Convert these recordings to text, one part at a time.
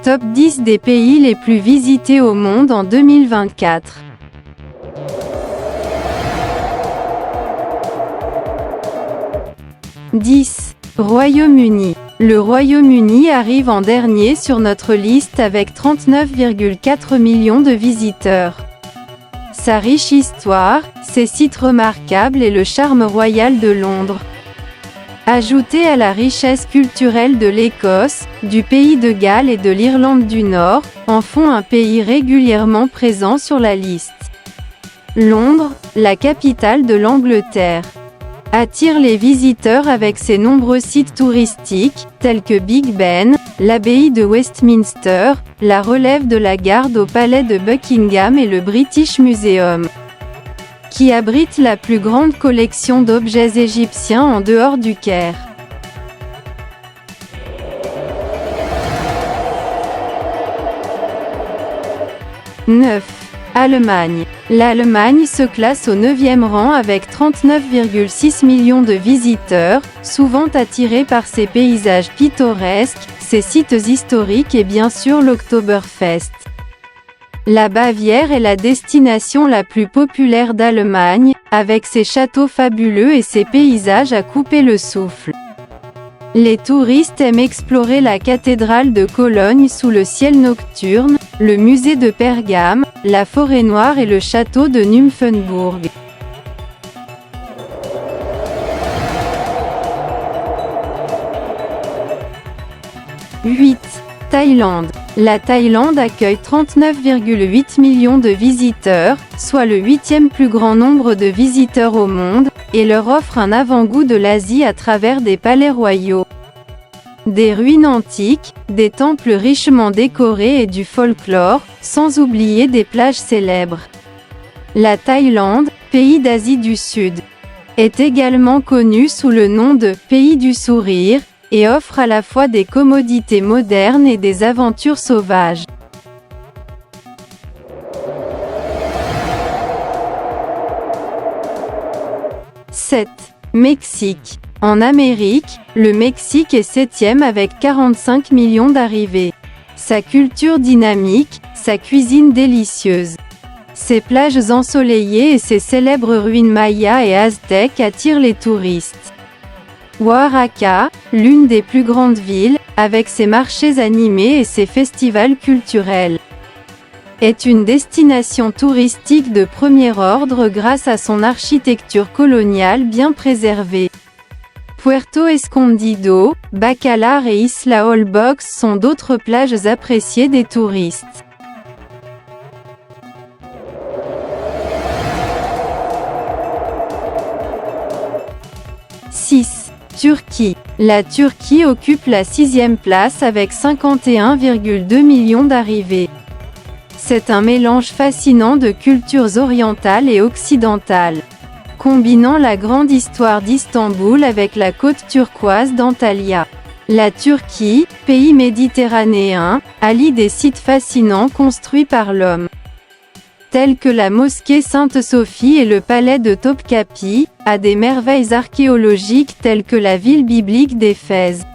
Top 10 des pays les plus visités au monde en 2024. « 10. Royaume-Uni. Le Royaume-Uni arrive en dernier sur notre liste avec 39,4 millions de visiteurs. Sa riche histoire, ses sites remarquables et le charme royal de Londres. Ajouté à la richesse culturelle de l'Écosse, du pays de Galles et de l'Irlande du Nord, en font un pays régulièrement présent sur la liste. Londres, la capitale de l'Angleterre, attire les visiteurs avec ses nombreux sites touristiques, tels que Big Ben, l'abbaye de Westminster, la relève de la garde au palais de Buckingham et le British Museum, qui abrite la plus grande collection d'objets égyptiens en dehors du Caire. « 9. Allemagne. L'Allemagne se classe au 9e rang avec 39,6 millions de visiteurs, souvent attirés par ses paysages pittoresques, ses sites historiques et bien sûr l'Oktoberfest. La Bavière est la destination la plus populaire d'Allemagne, avec ses châteaux fabuleux et ses paysages à couper le souffle. Les touristes aiment explorer la cathédrale de Cologne sous le ciel nocturne, le musée de Pergame, la forêt noire et le château de Nymphenburg. « 8. Thaïlande. La Thaïlande accueille 39,8 millions de visiteurs, soit le 8e plus grand nombre de visiteurs au monde, et leur offre un avant-goût de l'Asie à travers des palais royaux, des ruines antiques, des temples richement décorés et du folklore, sans oublier des plages célèbres. La Thaïlande, pays d'Asie du Sud, est également connue sous le nom de « pays du sourire », et offre à la fois des commodités modernes et des aventures sauvages. « 7. Mexique. En Amérique, le Mexique est 7e avec 45 millions d'arrivées. Sa culture dynamique, sa cuisine délicieuse, ses plages ensoleillées et ses célèbres ruines mayas et aztèques attirent les touristes. Oaxaca, l'une des plus grandes villes, avec ses marchés animés et ses festivals culturels, est une destination touristique de premier ordre grâce à son architecture coloniale bien préservée. Puerto Escondido, Bacalar et Isla Holbox sont d'autres plages appréciées des touristes. « 6. Turquie. La Turquie occupe la 6e place avec 51,2 millions d'arrivées. C'est un mélange fascinant de cultures orientales et occidentales, combinant la grande histoire d'Istanbul avec la côte turquoise d'Antalya. La Turquie, pays méditerranéen, allie des sites fascinants construits par l'homme, tels que la mosquée Sainte-Sophie et le palais de Topkapi, à des merveilles archéologiques telles que la ville biblique d'Éphèse,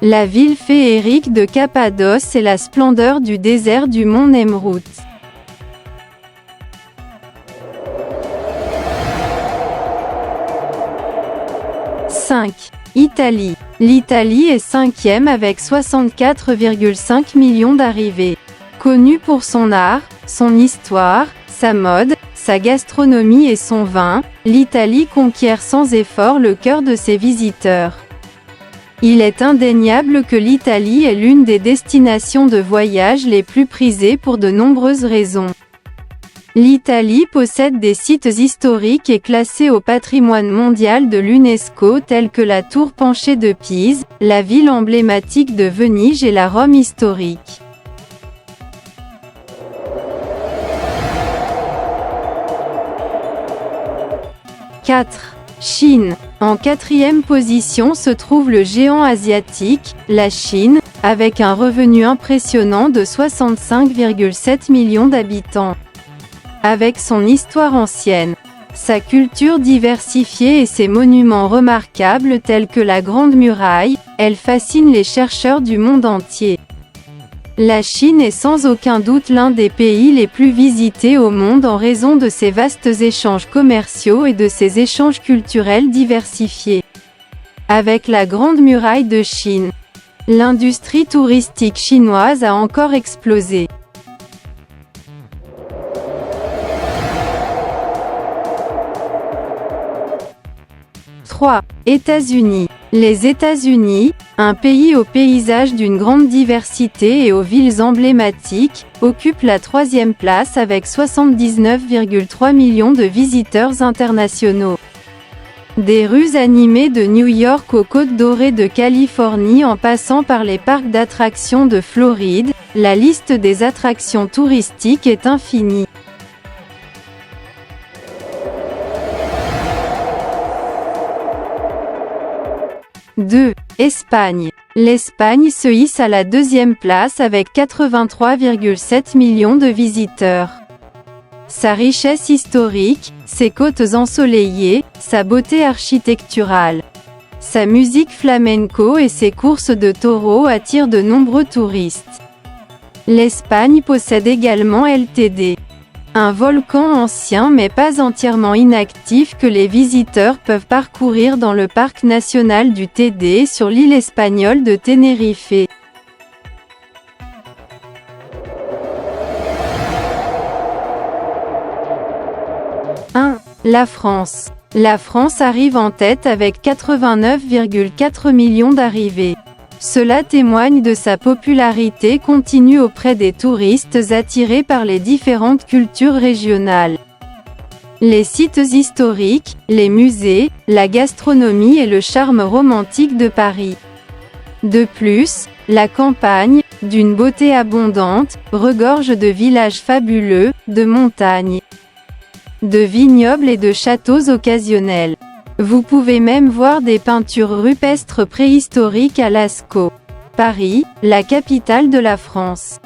la ville féerique de Cappadoce et la splendeur du désert du mont Nemrut. « 5. Italie. L'Italie est 5e avec 64,5 millions d'arrivées. Connue pour son art, son histoire, sa mode, sa gastronomie et son vin, l'Italie conquiert sans effort le cœur de ses visiteurs. Il est indéniable que l'Italie est l'une des destinations de voyage les plus prisées pour de nombreuses raisons. L'Italie possède des sites historiques et classés au patrimoine mondial de l'UNESCO tels que la tour penchée de Pise, la ville emblématique de Venise et la Rome historique. 4. Chine. En 4e position se trouve le géant asiatique, la Chine, avec un revenu impressionnant de 65,7 millions d'habitants. Avec son histoire ancienne, sa culture diversifiée et ses monuments remarquables tels que la Grande Muraille, elle fascine les chercheurs du monde entier. La Chine est sans aucun doute l'un des pays les plus visités au monde en raison de ses vastes échanges commerciaux et de ses échanges culturels diversifiés. Avec la Grande Muraille de Chine, l'industrie touristique chinoise a encore explosé. 3. États-Unis. Les États-Unis, un pays au paysage d'une grande diversité et aux villes emblématiques, occupent la 3e place avec 79,3 millions de visiteurs internationaux. Des rues animées de New York aux côtes dorées de Californie en passant par les parcs d'attractions de Floride, la liste des attractions touristiques est infinie. 2. Espagne. L'Espagne se hisse à la 2e place avec 83,7 millions de visiteurs. Sa richesse historique, ses côtes ensoleillées, sa beauté architecturale, sa musique flamenco et ses courses de taureaux attirent de nombreux touristes. L'Espagne possède également Ltd, un volcan ancien mais pas entièrement inactif que les visiteurs peuvent parcourir dans le parc national du Teide sur l'île espagnole de Tenerife. 1. La France. La France arrive en tête avec 89,4 millions d'arrivées. Cela témoigne de sa popularité continue auprès des touristes attirés par les différentes cultures régionales. Les sites historiques, les musées, la gastronomie et le charme romantique de Paris. De plus, la campagne, d'une beauté abondante, regorge de villages fabuleux, de montagnes, de vignobles et de châteaux occasionnels. Vous pouvez même voir des peintures rupestres préhistoriques à Lascaux. Paris, la capitale de la France.